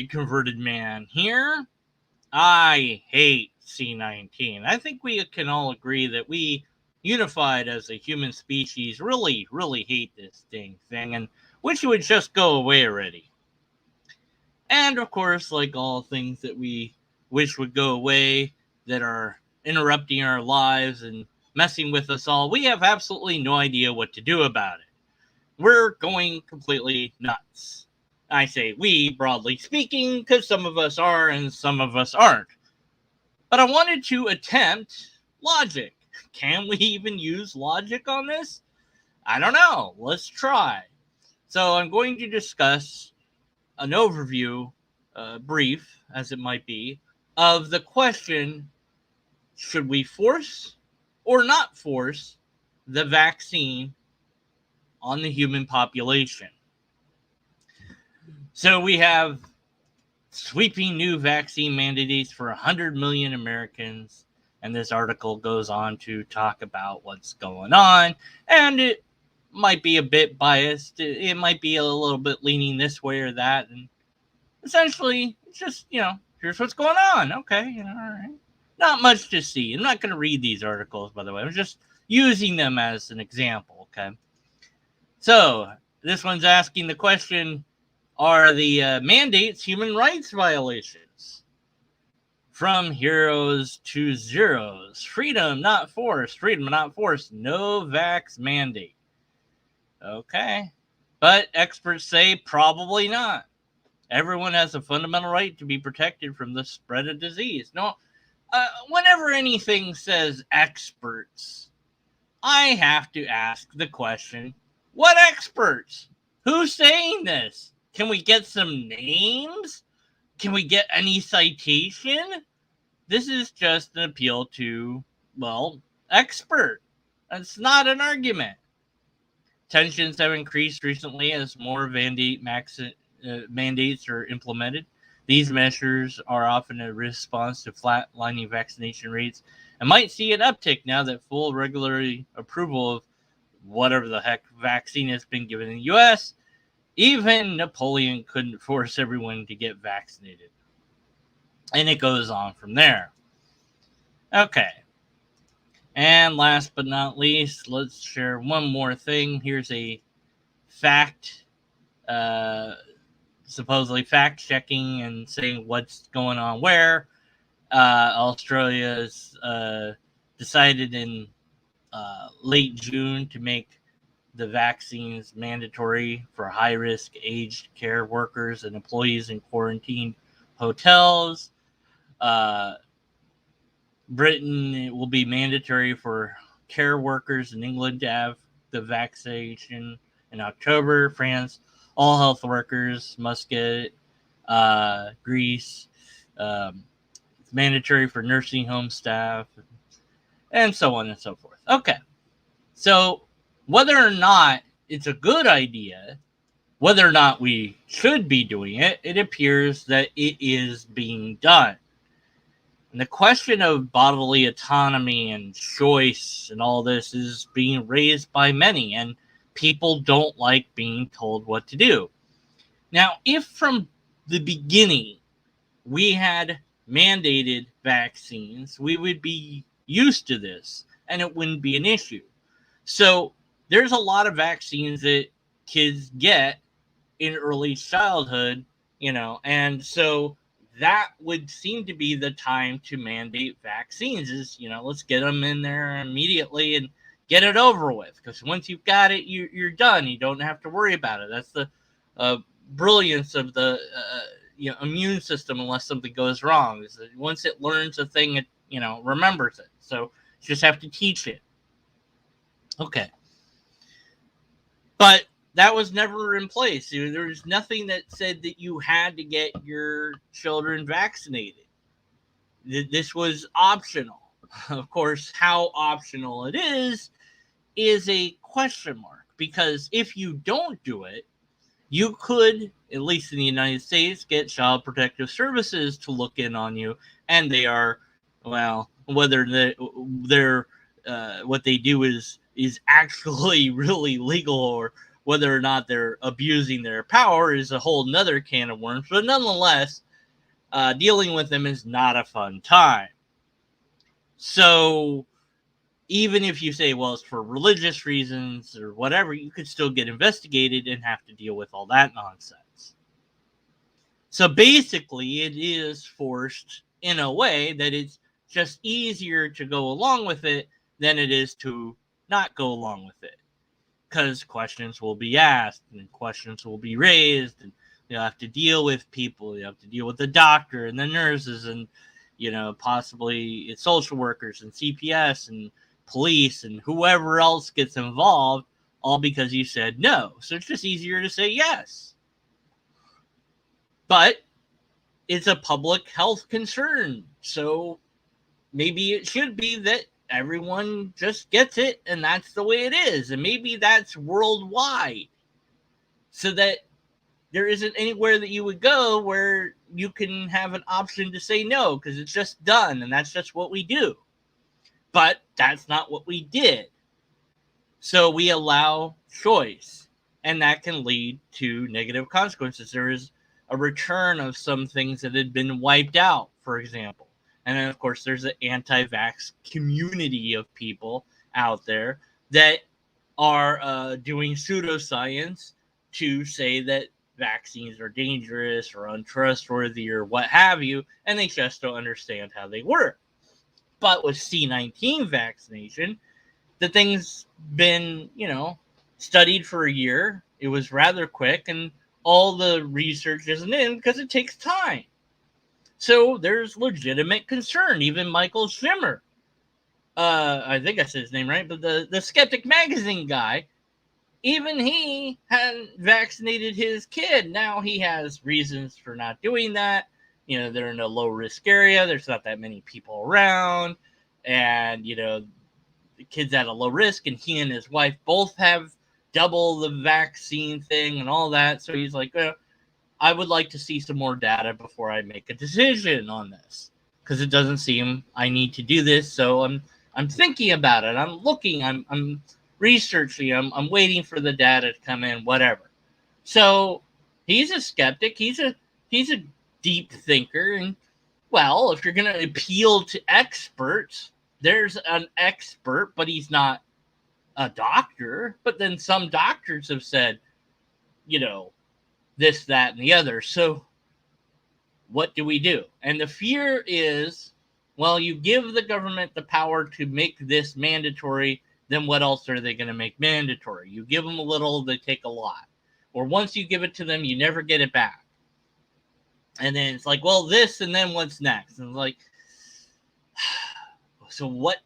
Converted man here. I hate C-19. I think we can all agree that we, unified as a human species, really, really hate this dang thing and wish it would just go away already. And of course, like all things that we wish would go away that are interrupting our lives and messing with us all, we have absolutely no idea what to do about it. We're going completely nuts. I say we, broadly speaking, because some of us are and some of us aren't. But I wanted to attempt logic. Can we even use logic on this? I don't know. Let's try. So I'm going to discuss an overview, brief as it might be, of the question: should we force or not force the vaccine on the human population? So we have sweeping new vaccine mandates for 100 million Americans. And this article goes on to talk about what's going on. And it might be a bit biased. It might be a little bit leaning this way or that. And essentially, it's just, here's what's going on. Okay, all right. Not much to see. I'm not going to read these articles, by the way. I'm just using them as an example, okay? So, this one's asking the question: are the mandates human rights violations? From heroes to zeros. Freedom, not force. Freedom, not force. No vax mandate. Okay. But experts say probably not. Everyone has a fundamental right to be protected from the spread of disease. No, whenever anything says experts, I have to ask the question: what experts? Who's saying this? Can we get some names? Can we get any citation? This is just an appeal to, well, expert. It's not an argument. Tensions have increased recently as more mandates are implemented. These measures are often a response to flatlining vaccination rates and might see an uptick now that full regulatory approval of whatever the heck vaccine has been given in the U.S. Even Napoleon couldn't force everyone to get vaccinated. And it goes on from there. Okay. And last but not least, let's share one more thing. Here's a fact, supposedly fact checking and saying what's going on where. Australia's decided in late June to make the vaccines mandatory for high-risk aged care workers and employees in quarantine hotels. Britain will be mandatory for care workers in England to have the vaccination in October. France, all health workers must get it. Greece, it's mandatory for nursing home staff, and so on and so forth. Okay, so whether or not it's a good idea, whether or not we should be doing it, it appears that it is being done. And the question of bodily autonomy and choice and all this is being raised by many, and people don't like being told what to do. Now, if from the beginning we had mandated vaccines, we would be used to this and it wouldn't be an issue. So there's a lot of vaccines that kids get in early childhood, and so that would seem to be the time to mandate vaccines is, let's get them in there immediately and get it over with. Because once you've got it, you're done. You don't have to worry about it. That's the brilliance of the immune system, unless something goes wrong. Is that once it learns a thing, it remembers it. So you just have to teach it. Okay. But that was never in place. There was nothing that said that you had to get your children vaccinated. This was optional. Of course, how optional it is a question mark. Because if you don't do it, you could, at least in the United States, get Child Protective Services to look in on you. And they are, well, whether they're what they do is actually really legal Whether or not they're abusing their power is a whole nother can of worms. But nonetheless, dealing with them is not a fun time. So even if you say, well, it's for religious reasons or whatever, you could still get investigated and have to deal with all that nonsense. So basically, it is forced in a way that it's just easier to go along with it than it is to not go along with it. Because questions will be asked and questions will be raised, and you'll have to deal with people. You have to deal with the doctor and the nurses and, possibly social workers and CPS and police and whoever else gets involved, all because you said no. So it's just easier to say yes. But it's a public health concern. So maybe it should be that everyone just gets it and that's the way it is. And maybe that's worldwide so that there isn't anywhere that you would go where you can have an option to say no because it's just done and that's just what we do. But that's not what we did. So we allow choice, and that can lead to negative consequences. There is a return of some things that had been wiped out, for example. And then, of course, there's an anti-vax community of people out there that are doing pseudoscience to say that vaccines are dangerous or untrustworthy or what have you, and they just don't understand how they work. But with C19 vaccination, the thing's been, studied for a year. It was rather quick, and all the research isn't in because it takes time. So there's legitimate concern. Even Michael Schimmer, I think I said his name right, but the Skeptic magazine guy, even he hadn't vaccinated his kid. Now he has reasons for not doing that. They're in a low risk area. There's not that many people around. And, the kid's at a low risk. And he and his wife both have double the vaccine thing and all that. So he's like, I would like to see some more data before I make a decision on this. Because it doesn't seem I need to do this. So I'm thinking about it. I'm looking. I'm researching. I'm waiting for the data to come in, whatever. So he's a skeptic. He's a deep thinker. And, well, if you're going to appeal to experts, there's an expert, but he's not a doctor. But then some doctors have said, this, that, and the other. So what do we do? And the fear is, well, you give the government the power to make this mandatory, then what else are they going to make mandatory? You give them a little, they take a lot. Or once you give it to them, you never get it back. And then it's like, well, this, and then what's next? And it's like, so what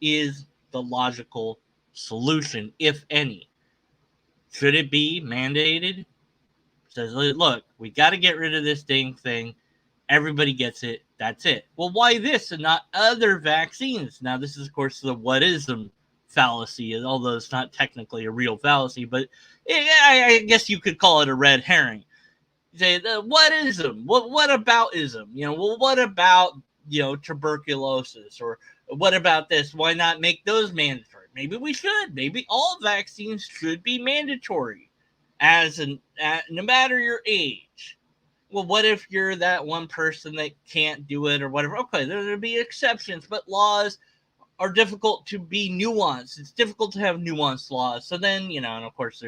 is the logical solution, if any? Should it be mandated? Says, look, we got to get rid of this dang thing. Everybody gets it. That's it. Well, why this and not other vaccines? Now, this is, of course, the what-ism fallacy, although it's not technically a real fallacy, but I guess you could call it a red herring. You say, what-ism? What about ism? Well, what about, tuberculosis? Or what about this? Why not make those mandatory? Maybe we should. Maybe all vaccines should be mandatory. No matter your age. Well, what if you're that one person that can't do it or whatever? Okay, there'll be exceptions, but laws are difficult to be nuanced. It's difficult to have nuanced laws. So then, and of course,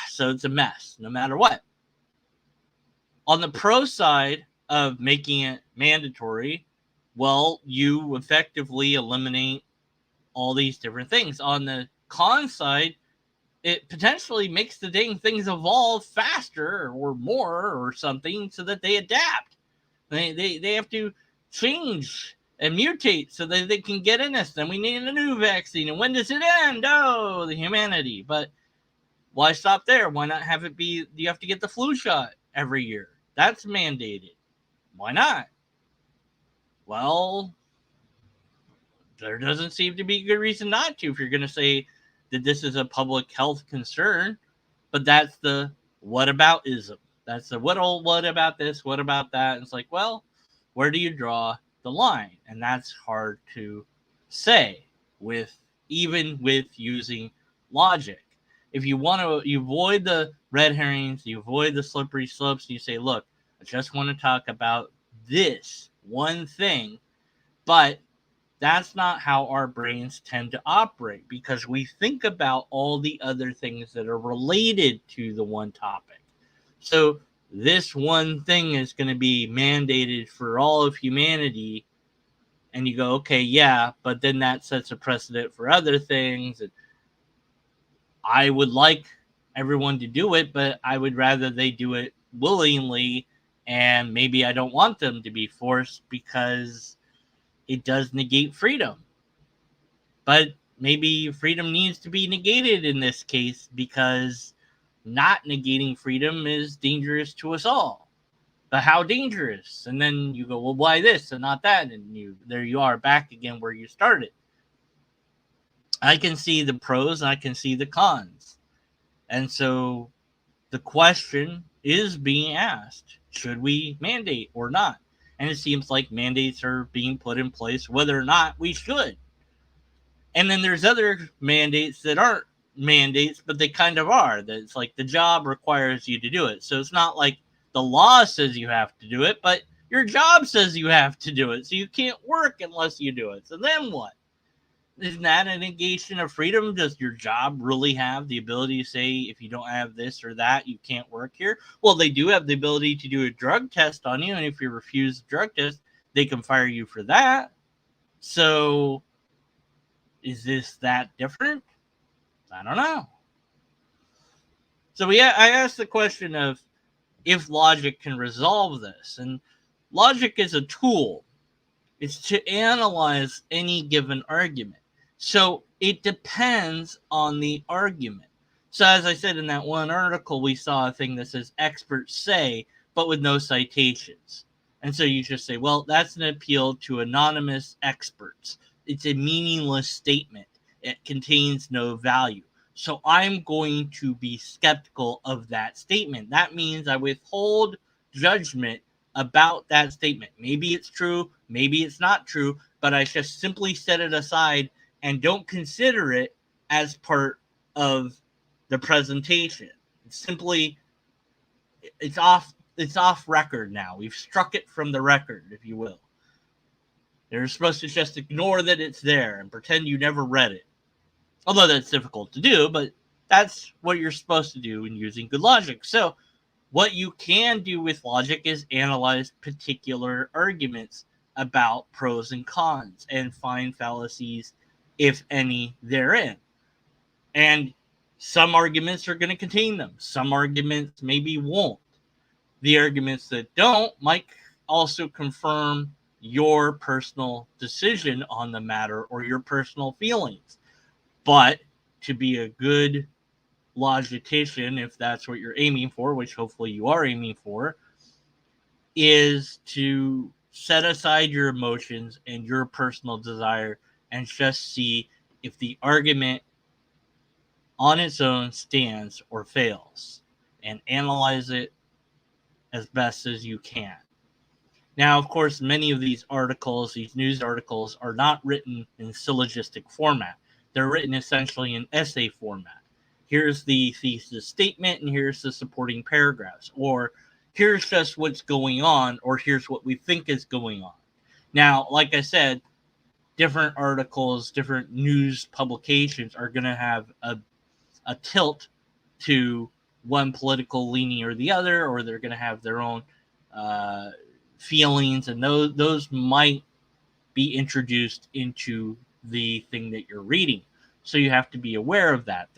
so it's a mess, no matter what. On the pro side of making it mandatory, well, you effectively eliminate all these different things. On the con side, it potentially makes the dang things evolve faster or more or something so that they adapt. They have to change and mutate so that they can get in us. Then we need a new vaccine. And when does it end? Oh, the humanity. But why stop there? Why not have it be you have to get the flu shot every year? That's mandated. Why not? Well, there doesn't seem to be a good reason not to if you're going to say that this is a public health concern, but that's the whataboutism. That's the what about this, what about that? And it's like, well, where do you draw the line? And that's hard to say even with using logic. If you want to, you avoid the red herrings, you avoid the slippery slopes, and you say, look, I just want to talk about this one thing, but that's not how our brains tend to operate, because we think about all the other things that are related to the one topic. So this one thing is going to be mandated for all of humanity, and you go, okay, yeah, but then that sets a precedent for other things. And I would like everyone to do it, but I would rather they do it willingly, and maybe I don't want them to be forced because it does negate freedom. But maybe freedom needs to be negated in this case, because not negating freedom is dangerous to us all. But how dangerous? And then you go, well, why this and not that? And there you are back again where you started. I can see the pros and I can see the cons. And so the question is being asked, should we mandate or not? And it seems like mandates are being put in place whether or not we should. And then there's other mandates that aren't mandates, but they kind of are. That it's like the job requires you to do it. So it's not like the law says you have to do it, but your job says you have to do it. So you can't work unless you do it. So then what? Isn't that a negation of freedom? Does your job really have the ability to say, if you don't have this or that, you can't work here? Well, they do have the ability to do a drug test on you, and if you refuse the drug test, they can fire you for that. So is this that different? I don't know. So I asked the question of if logic can resolve this. And logic is a tool. It's to analyze any given argument. So it depends on the argument. So as I said in that one article, we saw a thing that says experts say, but with no citations. And so you just say, well, that's an appeal to anonymous experts. It's a meaningless statement. It contains no value. So I'm going to be skeptical of that statement. That means I withhold judgment about that statement. Maybe it's true, maybe it's not true, but I just simply set it aside and don't consider it as part of the presentation. It's simply, it's off record now. We've struck it from the record, if you will. You're supposed to just ignore that it's there and pretend you never read it. Although that's difficult to do, but that's what you're supposed to do in using good logic. So what you can do with logic is analyze particular arguments about pros and cons and find fallacies, if any, therein. And some arguments are going to contain them. Some arguments maybe won't. The arguments that don't might also confirm your personal decision on the matter or your personal feelings. But to be a good logician, if that's what you're aiming for, which hopefully you are aiming for, is to set aside your emotions and your personal desire and just see if the argument on its own stands or fails, and analyze it as best as you can. Now, of course, many of these articles, these news articles, are not written in syllogistic format. They're written essentially in essay format. Here's the thesis statement, and here's the supporting paragraphs. Or here's just what's going on, or here's what we think is going on. Now, like I said, different articles, different news publications are going to have a tilt to one political leaning or the other, or they're going to have their own feelings, and those might be introduced into the thing that you're reading. So you have to be aware of that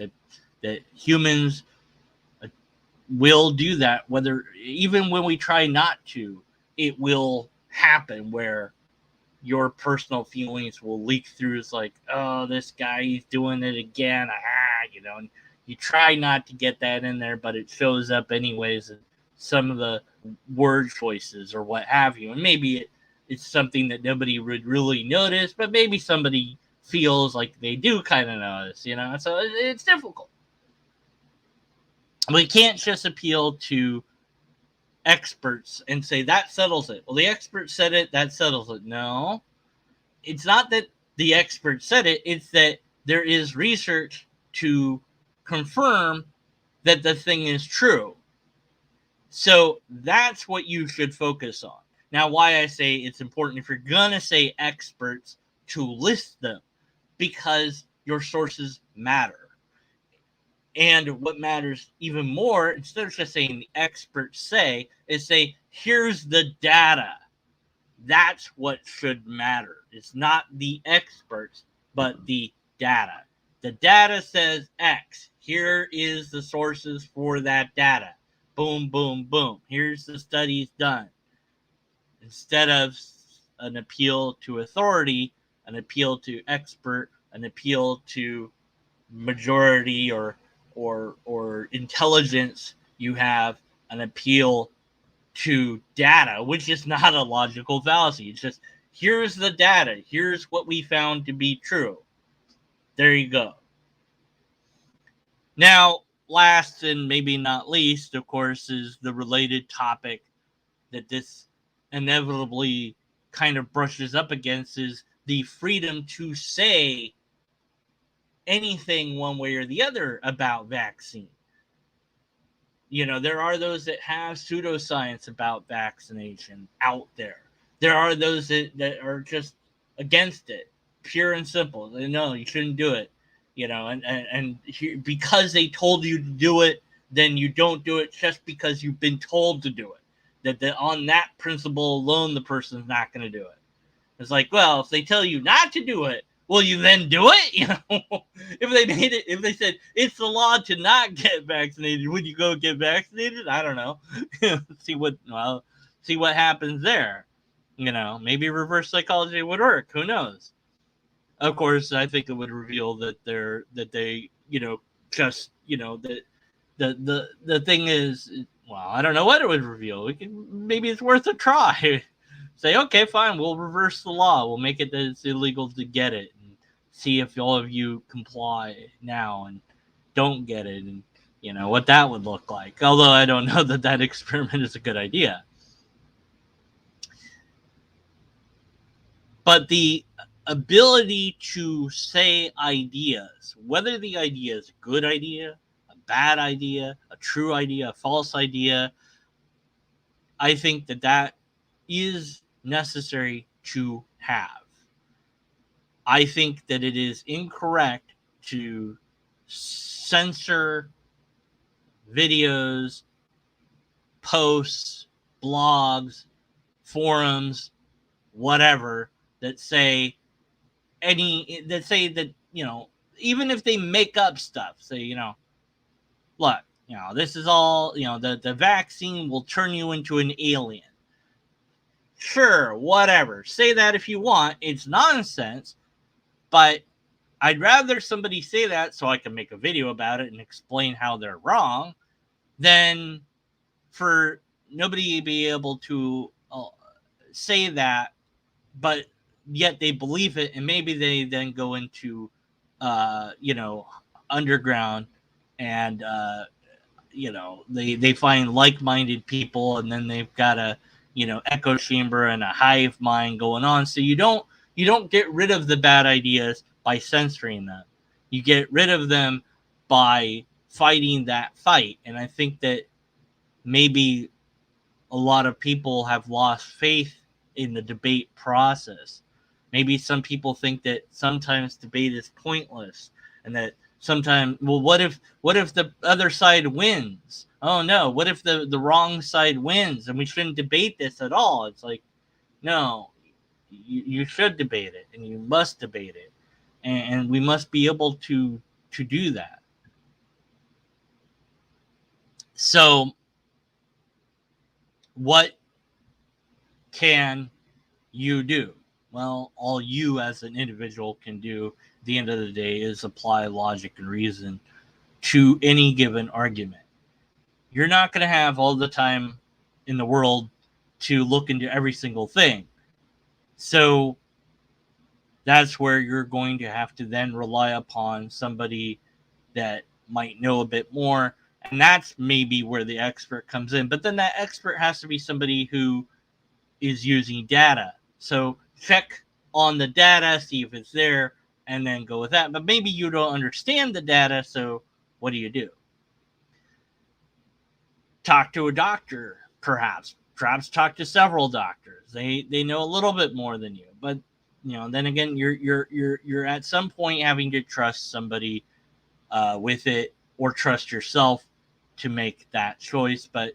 humans will do that, whether even when we try not to, it will happen where your personal feelings will leak through. It's like, oh, this guy, he's doing it again. And you try not to get that in there, but it shows up anyways in some of the word choices or what have you. And maybe it's something that nobody would really notice, but maybe somebody feels like they do kind of notice, so it's difficult. We can't just appeal to experts and say that settles it. Well, the expert said it, that settles it. No, it's not that the expert said it. It's that there is research to confirm that the thing is true. So that's what you should focus on. Now, why I say it's important if you're going to say experts to list them, because your sources matter. And what matters even more, instead of just saying the experts say, is say, here's the data. That's what should matter. It's not the experts, but the data. The data says X. Here is the sources for that data. Boom, boom, boom. Here's the studies done. Instead of an appeal to authority, an appeal to expert, an appeal to majority or intelligence, you have an appeal to data, which is not a logical fallacy. It's just, here's the data. Here's what we found to be true. There you go. Now, last and maybe not least, of course, is the related topic that this inevitably kind of brushes up against, is the freedom to say anything one way or the other about vaccine. You know, there are those that have pseudoscience about vaccination out there. There are those that are just against it, pure and simple. They know you shouldn't do it, you know, and because they told you to do it, then you don't do it just because you've been told to do it. That on that principle alone, the person's not going to do it. It's like, well, if they tell you not to do it, will you then do it? You know, if they said it's the law to not get vaccinated, would you go get vaccinated? I don't know. see what happens there. You know, maybe reverse psychology would work. Who knows? Of course, I think it would reveal that they, you know, just, you know, that the thing is, well, I don't know what it would reveal. Maybe it's worth a try. Say, okay, fine, we'll reverse the law. We'll make it that it's illegal to get it, and see if all of you comply now and don't get it, and, you know, what that would look like. Although I don't know that experiment is a good idea. But the ability to say ideas, whether the idea is a good idea, a bad idea, a true idea, a false idea, I think that is necessary to have. I think that it is incorrect to censor videos, posts, blogs, forums, whatever, that say that, you know, even if they make up stuff, say, you know, look, you know, this is all, you know, the vaccine will turn you into an alien. Sure, whatever. Say that if you want. It's nonsense, but I'd rather somebody say that so I can make a video about it and explain how they're wrong, than for nobody to be able to say that, but yet they believe it, and maybe they then go into, you know, underground, and you know, they find like-minded people, and then they've got a, you know, echo chamber and a hive mind going on. So you don't get rid of the bad ideas by censoring them. You get rid of them by fighting that fight. And I think that maybe a lot of people have lost faith in the debate process. Maybe some people think that sometimes debate is pointless, and that sometimes, well, what if the other side wins? Oh no, what if the wrong side wins and we shouldn't debate this at all? It's like, no, you should debate it, and you must debate it, and we must be able to do that. So what can you do? Well, all you as an individual can do at the end of the day is apply logic and reason to any given argument. You're not going to have all the time in the world to look into every single thing. So that's where you're going to have to then rely upon somebody that might know a bit more. And that's maybe where the expert comes in. But then that expert has to be somebody who is using data. So check on the data, see if it's there, and then go with that. But maybe you don't understand the data, so What do? Talk to a doctor, perhaps. Perhaps talk to several doctors. They know a little bit more than you, but then again, you're at some point having to trust somebody with it, or trust yourself to make that choice. But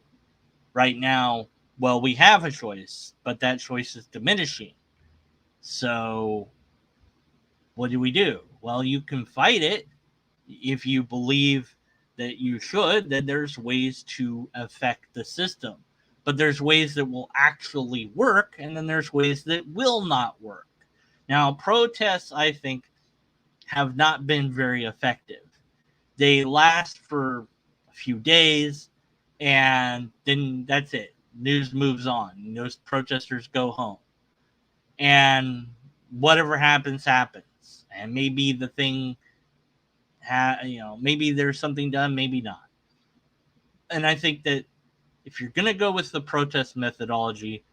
right now, well, we have a choice, but that choice is diminishing. So what do? Well, you can fight it if you believe that you should. Then there's ways to affect the system, but there's ways that will actually work, and then there's ways that will not work. Now, protests, I think, have not been very effective. They last for a few days, and then that's it. News moves on. Those protesters go home, and whatever happens, happens. And maybe the thing, maybe there's something done, maybe not. And I think that if you're going to go with the protest methodology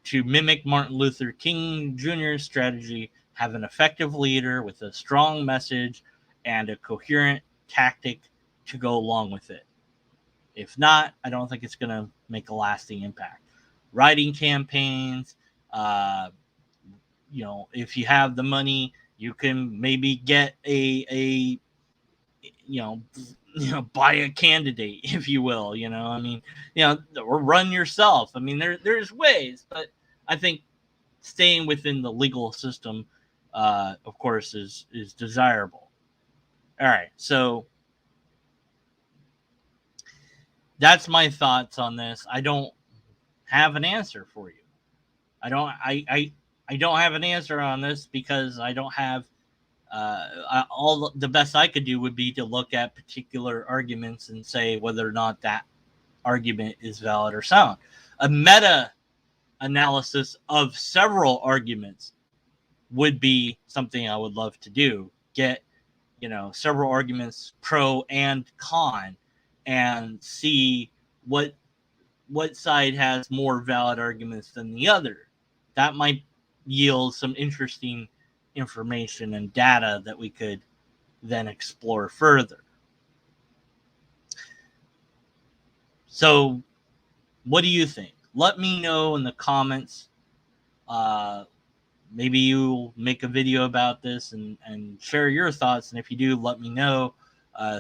to mimic Martin Luther King Jr.'s strategy, have an effective leader with a strong message and a coherent tactic to go along with it. If not, I don't think it's going to make a lasting impact. Writing campaigns, if you have the money, you can maybe get a buy a candidate, if you will. Or run yourself. I mean, there's ways, but I think staying within the legal system, of course, is desirable. All right, so that's my thoughts on this. I don't have an answer for you. I don't have an answer on this because I don't have all the best I could do would be to look at particular arguments and say whether or not that argument is valid or sound. A meta analysis of several arguments would be something I would love to do. Get, several arguments pro and con, and see what side has more valid arguments than the other. That might yield some interesting information and data that we could then explore further. So, what do you think? Let me know in the comments. Maybe you'll make a video about this and share your thoughts. And if you do, let me know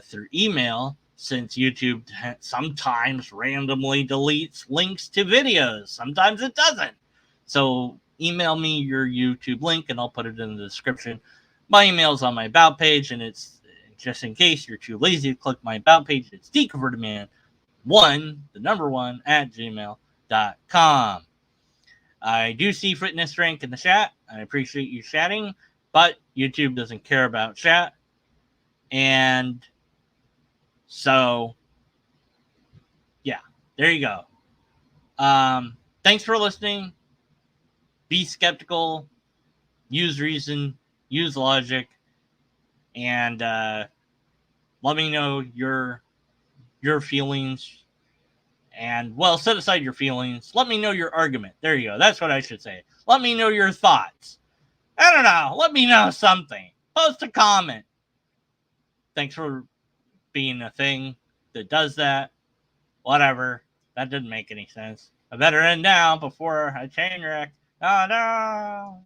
through email, since YouTube sometimes randomly deletes links to videos. Sometimes it doesn't. So email me your YouTube link and I'll put it in the description. My email's on my About page, and it's just in case you're too lazy to click my About page, it's dconvertedman1, the number 1, at gmail.com. I do see Fitness Drink in the chat. I appreciate you chatting, but YouTube doesn't care about chat. And so, yeah, there you go. Thanks for listening. Be skeptical. Use reason. Use logic. And let me know your feelings. And, well, set aside your feelings. Let me know your argument. There you go. That's what I should say. Let me know your thoughts. I don't know. Let me know something. Post a comment. Thanks for being a thing that does that. Whatever. That didn't make any sense. I better end now before I chain wreck. Oh, no.